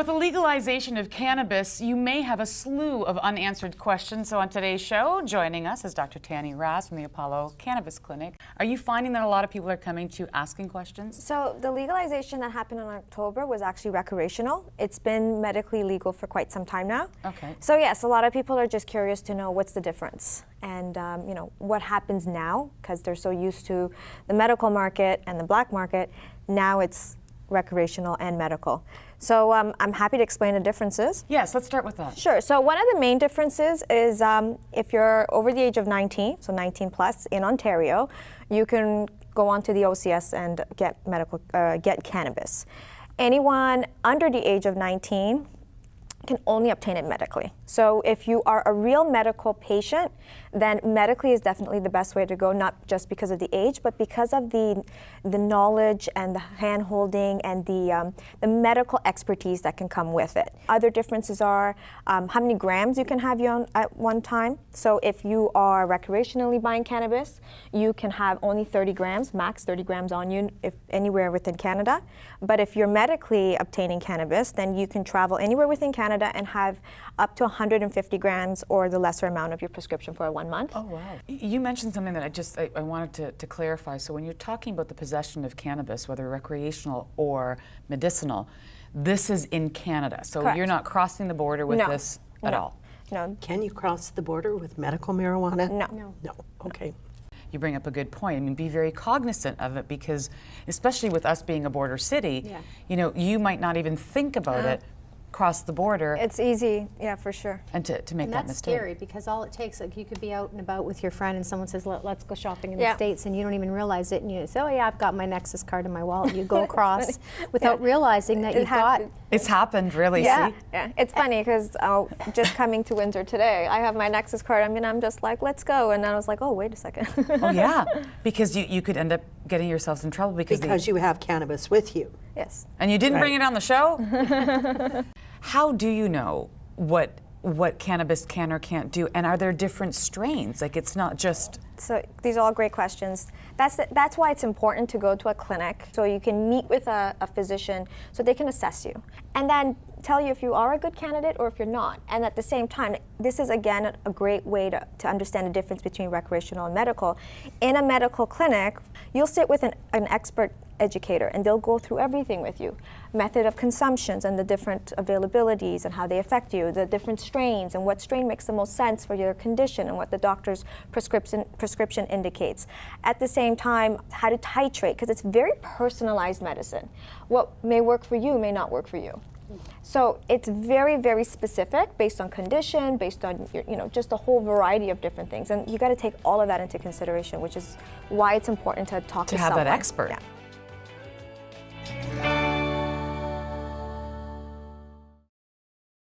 the legalization of cannabis, you may have a slew of unanswered questions. So on today's show, joining us is Dr. Tanny Raz from the Apollo Cannabis Clinic. Are you finding that a lot of people are coming to asking questions? So the legalization that happened in October was actually recreational. It's been medically legal for quite some time now. Okay. So yes, a lot of people are just curious to know what's the difference and you know, what happens now, because they're so used to the medical market and the black market. Now it's recreational and medical. So I'm happy to explain the differences. Yes, let's start with that. Sure. So one of the main differences is if you're over the age of 19, so 19 plus in Ontario, you can go onto the OCS and get cannabis. Anyone under the age of 19 can only obtain it medically. So if you are a real medical patient, then medically is definitely the best way to go, not just because of the age, but because of the knowledge and the hand-holding and the medical expertise that can come with it. Other differences are how many grams you can have at one time. So if you are recreationally buying cannabis, you can have only 30 grams, max 30 grams on you if anywhere within Canada. But if you're medically obtaining cannabis, then you can travel anywhere within Canada and have up to 150 grams or the lesser amount of your prescription for 1 month. Oh, wow. You mentioned something that I wanted to clarify. So when you're talking about the possession of cannabis, whether recreational or medicinal, this is in Canada. So Correct. You're not crossing the border with this at all. No. Can you cross the border with medical marijuana? No. No. Okay. You bring up a good point. I mean, be very cognizant of it because, especially with us being a border city, you know, you might not even think about it cross the border. It's easy, yeah, for sure. And to make that mistake. That's scary because all it takes, like you could be out and about with your friend and someone says, let's go shopping in the States, and you don't even realize it, and you say, oh yeah, I've got my Nexus card in my wallet. You go across without realizing that you've got... It's happened, really, see? Yeah, it's funny because just coming to Windsor today, I have my Nexus card, I'm just like, let's go, and then I was like, oh, wait a second. Oh yeah, because you could end up getting yourselves in trouble because you have cannabis with you. Yes. And you didn't bring it on the show? How do you know what cannabis can or can't do? And are there different strains? Like, it's not just... So these are all great questions. That's why it's important to go to a clinic so you can meet with a physician so they can assess you and then tell you if you are a good candidate or if you're not. And at the same time, this is again a great way to understand the difference between recreational and medical. In a medical clinic, you'll sit with an expert educator and they'll go through everything with you. Method of consumptions and the different availabilities and how they affect you, the different strains and what strain makes the most sense for your condition and what the doctor's prescription indicates. At the same time, how to titrate, because it's very personalized medicine. What may work for you may not work for you. So it's very, very specific based on condition, based on just a whole variety of different things. And you got to take all of that into consideration, which is why it's important to talk to someone. have that expert. Yeah.